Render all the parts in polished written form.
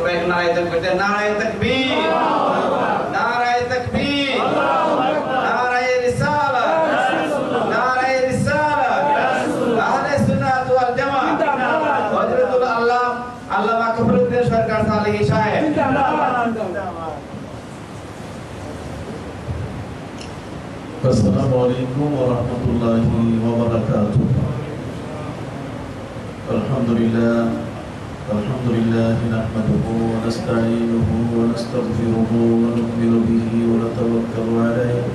সবাই নারায়ে তাকবীর, নারায়ে তাকবীর, নারায়ে তাকবীর, নারায়ে রিসালাত, নারায়ে রিসালাত, আহলে সুন্নাত ওয়াল জামাত, হযরতুল আল্লামা কামরুদ্দিন সরকার সালেহী সাহেব। আসসালামু আলাইকুম ওয়া রাহমাতুল্লাহি ওয়া বারাকাতুহু। আলহামদুলিল্লাহ নাহমাদুহু ওয়া নাস্তাঈনুহু ওয়া নাস্তাগফিরুহু ওয়া নু'মিনু বিহি ওয়া নাতাওয়াক্কালু আলাইহি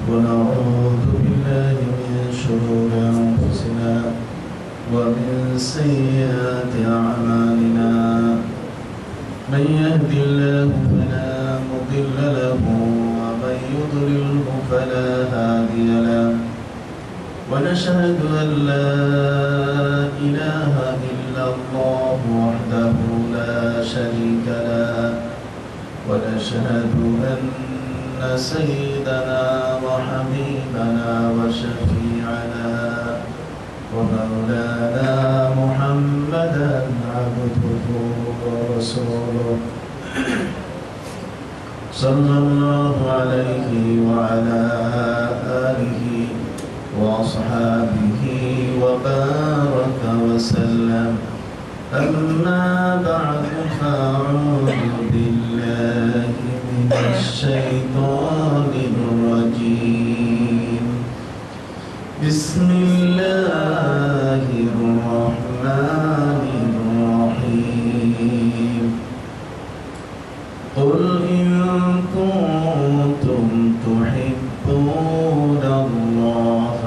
ওয়া না'উযু বিল্লাহি মিন শুরুরি আনফুসিনা ওয়া মিন sayyiati a'malina। من يهد الله فلا مضل له ومن يضلله فلا هادي له ونشهد أن لا إله إلا الله وحده لا شريك له ونشهد أن سيدنا وحبيبنا وشفيعنا ومولانا محمدا عبده ورسوله صلى الله عليه وعلى آله وأصحابه وبارك وسلم أما بعد فأعوذ بالله من الشيطان الرجيم بسم الله الرحمن الرحيم قل إن كنتم تحبون الله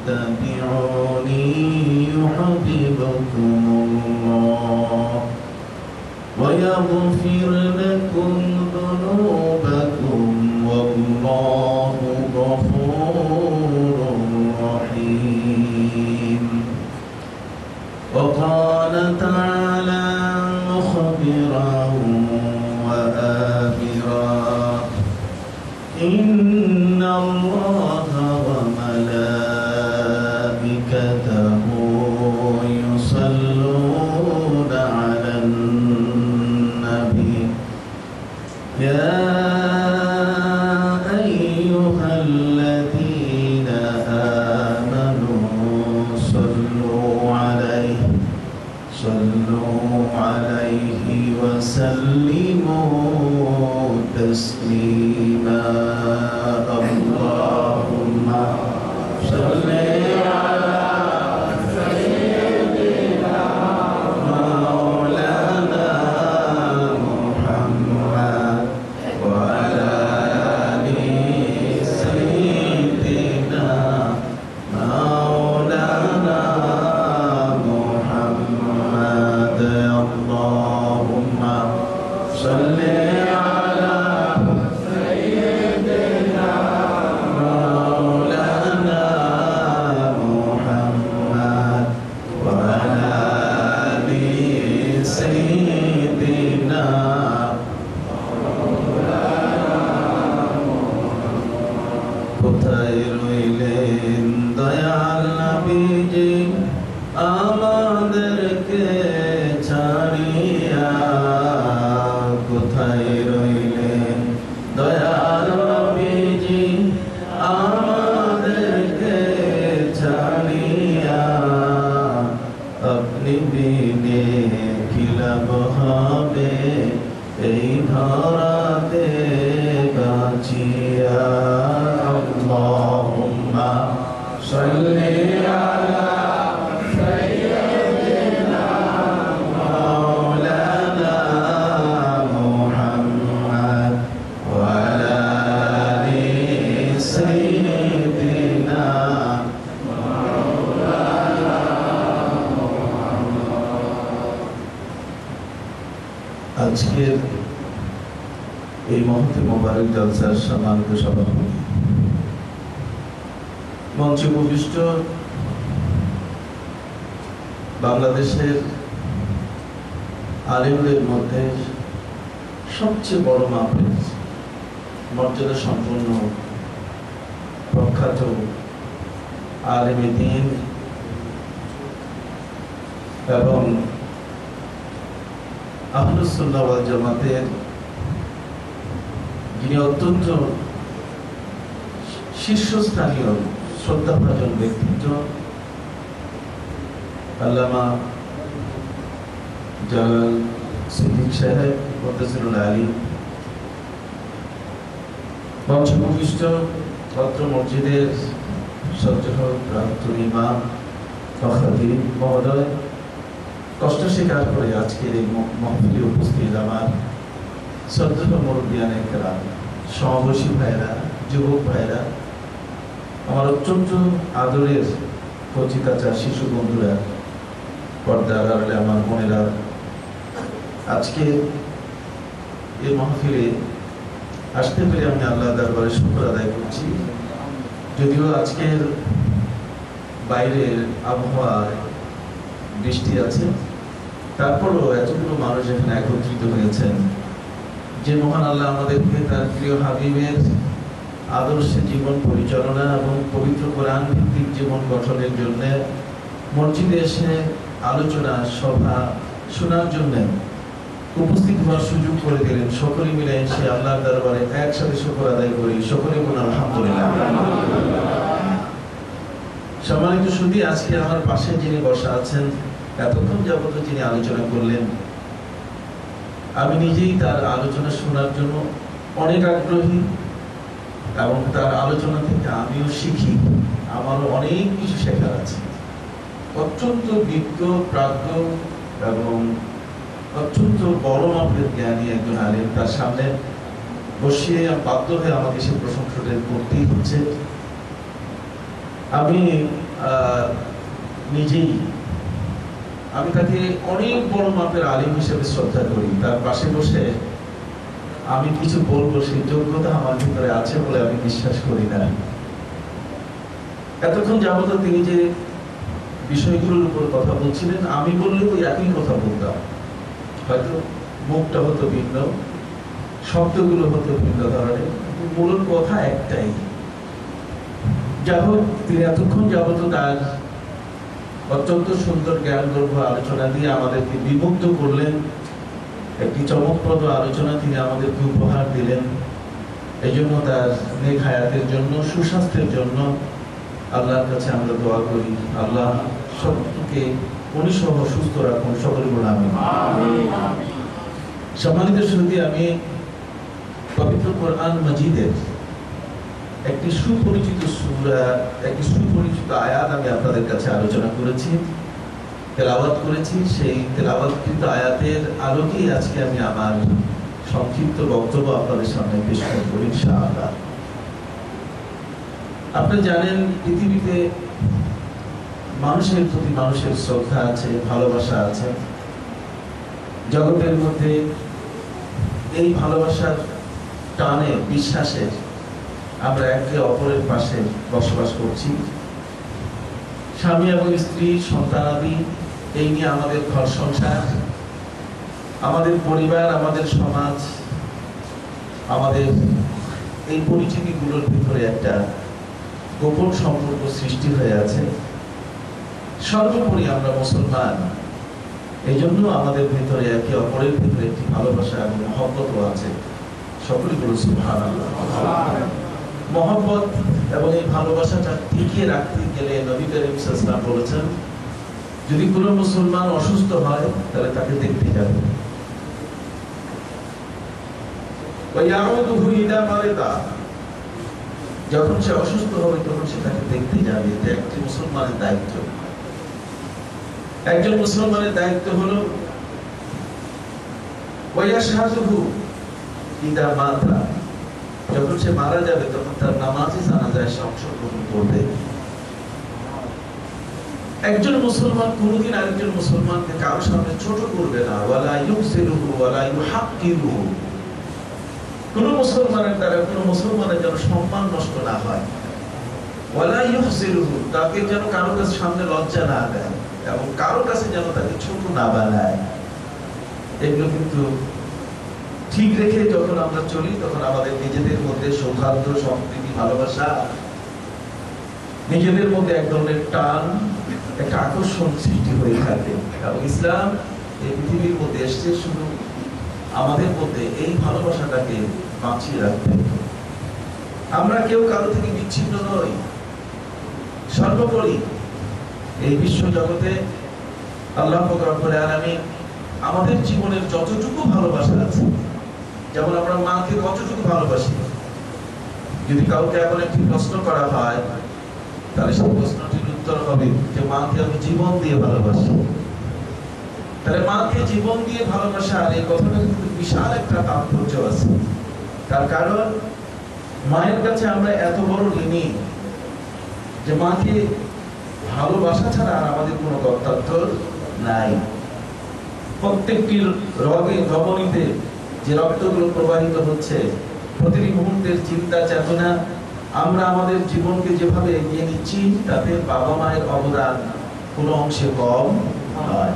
فاتبعوني يحببكم الله ويغفر لكم ذنوبكم والله غفور رحيم وقال تعالى مخبرا وآمرا إن الله وملائكته يصلون على النبي يا أيها الذين آمنوا صلوا عليه وسلموا تسليما اللهم صل على سيدنا مولانا محمد وعلى آل سيدنا مولانا محمد اللهم صل على سيدنا مولانا محمد وعلى آل سيدنا কোথায় রইলেন দয়াল নবীজি আমাদেরকে ছাড়িয়া কোথায় রইলেন দয়াল নবীজি আমাদেরকে ছাড়িয়া আপনি বিনে কি লাভ হবে এই ধরাতে বাঁচিয়া আল্লাহুম্মা সাল্লি আলা সাইয়্যিদিনা মাওলানা মুহাম্মদ ওয়া আলা আলি সাইয়্যিদিনা মাওলানা মুহাম্মদ। আজকের এই মহতে মোবারক জলসার সম্মানিত সভাপতি মঞ্চে উপবিষ্ট বাংলাদেশের আলেমদের মধ্যে সবচেয়ে বড় মাপের মর্যাদা সম্পন্ন প্রখ্যাত আলেমে দ্বীন এবং আহলুস সুন্নাহ ওয়াল জামাতের যিনি অত্যন্ত শীর্ষস্থানীয় শ্রদ্ধাভাজন ব্যক্তিত্ব, আল্লামা জালাল সিদ্দিক সাহেব মুদ্দাসিরুল আলী, পঞ্চভূমিষ্ঠ পত্র মসজিদের সজ্জহ প্রাক্তন ইমাম ফখরুদ্দিন মহোদয়, কষ্ট স্বীকার করে আজকের এই মাহফিলে উপস্থিত আমার শ্রদ্ধেয় মুরব্বিয়ানে কেরাম, সমাবেশী ভাইরা, যুবক ভাইরা, আমার অত্যন্ত আদরের কচি কাঁচা শিশু বন্ধুরা, পর্দার আড়ালে আমার বোনেরা, আজকে এই মাহফিলে আসতে পেরে আমি আল্লাহ দরবারে শুকর আদায় করছি। যদিও আজকের বাইরের আবহাওয়ায় বৃষ্টি আছে, তারপরও এতগুলো মানুষ এখানে একত্রিত হয়েছেন। যে মহান আল্লাহ আমাদেরকে তার প্রিয় হাবিবের আদর্শে জীবন পরিচালনা এবং পবিত্র কোরআন ভিত্তিক জীবন গঠনের জন্য মসজিদে এসে আলোচনা সভা শোনার জন্য উপস্থিত হওয়ার সুযোগ করে দিলেন, সকলে মিলে এসে আল্লাহর দরবারে একসাথে শুকর আদায় করি। সকলে বলুন আলহামদুলিল্লাহ। সম্মানিত সুধী, আজকে আমার পাশে যিনি বসা আছেন, এতক্ষণ যাবত যিনি আলোচনা করলেন, আমি নিজেই তার আলোচনা শোনার জন্য অনেক আগ্রহী এবং তার আলোচনা থেকে আমিও শিখি, আমারও অনেক কিছু শেখার আছে। অত্যন্ত বিজ্ঞ, প্রাজ্ঞ এবং অত্যন্ত বড় মাপের জ্ঞানী একজন আলেম, তার সামনে বসিয়ে বাধ্য হয়ে আমাকে সে প্রশংসাটা করতেই হচ্ছে। আমি নিজেই তাকে অনেক বড় মাপের আলিম হিসেবে শ্রদ্ধা করি। তার পাশে বসে আমি কিছু বলবো সেই যোগ্যতা আমার ভিতরে আছে বলে আমি বিশ্বাস করি না। এতক্ষণ যাবত তিনি যে বিষয়গুলোর উপর কথা বলছিলেন, আমি বললে ওই একই কথা বলতাম, হয়তো মুখটা হতো ভিন্ন, শব্দগুলো হতো ভিন্ন ধরনের, মূল কথা একটাই। যাই হোক, তিনি এতক্ষণ যাবত তার অত্যন্ত সুন্দর জ্ঞানগর্ভ আলোচনা দিয়ে আমাদেরকে বিমুগ্ধ করলেন। একটি চমকপ্রদ আলোচনা তিনি আমাদেরকে উপহার দিলেন। এই জন্য তার নেক হায়াতের জন্য, সুস্বাস্থ্যের জন্য আল্লাহর কাছে আমরা দোয়া করি, আল্লাহ সবকে উনি সহ সুস্থ রাখুন। সকলে বলুন আমিন। সম্মানিত সুধী, আমি পবিত্র কোরআন মাজিদের একটি সুপরিচিত সূরা, একটি সুপরিচিত আয়াত আমি আপনাদের কাছে আলোচনা করেছি, তেলাওয়াত করেছি। সেই তেলাওয়াতকৃত আয়াতের আলোকেই আজকে আমি আমার সংক্ষিপ্ত বক্তব্য আপনাদের সামনে পেশ করব ইনশাআল্লাহ। আপনারা জানেন, পৃথিবীতে মানুষের প্রতি মানুষের শ্রদ্ধা আছে, ভালোবাসা আছে। জগতের মধ্যে এই ভালোবাসার টানে, বিশ্বাসে আমরা একে অপরের পাশে বসবাস করছি। স্বামী এবং স্ত্রী, সন্তানাদি, এই নিয়ে আমাদের ঘর সংসার, আমাদের পরিবার, আমাদের সমাজ, আমাদের এই পরিচিতিগুলোর ভিতরে একটা গোপন সম্পর্ক সৃষ্টি হয়ে আছে। সর্বোপরি আমরা মুসলমান, এই জন্য আমাদের ভিতরে একে অপরের ভিতরে একটি ভালোবাসা এবং মহব্বত আছে। সকলে বলুন সুবহানাল্লাহ। মহব্বত এবং এই ভালোবাসাটা টিকিয়ে রাখতে গেলে নবী করিম সাল্লাল্লাহু আলাইহি ওয়াসাল্লাম বলেছেন, যদি কোনো মুসলমান অসুস্থ হয় তাহলে তাকে দেখতে যাবে। যখন সে অসুস্থ হবে তখন সে তাকে দেখতে যাবে। এটা একটি মুসলমানের দায়িত্ব। একজন মুসলমানের দায়িত্ব হলো যখন সে মারা যাবে তখন তার নামাজে জানাজায় সে অংশগ্রহণ করবে। একজন মুসলমান কোনদিন আরেকজন মুসলমানকে কারোর সামনে ছোট করবে না। ওয়ালা ইউসিরুহু ওয়ালা ইউহাক্কিরুহু। কোন মুসলমানের দ্বারা কোন মুসলমানের যেন সম্মান নষ্ট না হয়। ওয়ালা ইউসিরুহু, তাকে যেন কারোর কাছে সামনে লজ্জা না দেয় এবং কারোর কাছে যেন তাকে ছোট না বানায়। এগুলো কিন্তু ঠিক রেখে যখন আমরা চলি তখন আমাদের নিজেদের মধ্যে সৌহার্দ্য, সম্প্রীতি, ভালোবাসা, নিজেদের মধ্যে এক ধরনের টান, একটা আকর্ষণ সৃষ্টি হয়ে থাকে। এবং ইসলাম এই পৃথিবীর মধ্যে এসেছে শুধু আমাদের মধ্যে এই ভালোবাসাটাকে বাঁচিয়ে রাখবে। আমরা কেউ কারো থেকে বিচ্ছিন্ন নই। সর্বোপরি এই বিশ্ব জগতে আল্লাহ পাক রব্বুল আলামিন আমাদের জীবনের যতটুকু ভালোবাসা আছে, যেমন আমরা মাকে কতটুকু ভালোবাসি, যদি কাউকে এমন একটি প্রশ্ন করা হয় তাহলে সেই প্রশ্নটির উত্তর হবে যে মাকে আমি জীবন দিয়ে ভালোবাসি। তাহলে মাকে জীবন দিয়ে ভালোবাসার এই কথাটা কিন্তু বিশাল একটা তাৎপর্য আছে। তার কারণ মায়ের কাছে আমরা এত বড় ঋণী যে মাকে ভালোবাসা ছাড়া আর আমাদের কোনো কর্তব্য নাই। প্রত্যেকটি রগে ধমনীতে যে রক্তগুলো প্রবাহিত হচ্ছে, প্রতিটি মুহূর্তের চিন্তা চেতনা, আমরা আমাদের জীবনকে যেভাবে এগিয়ে নিচ্ছি তাতে বাবা মায়ের অবদান কোনো অংশে কম নয়।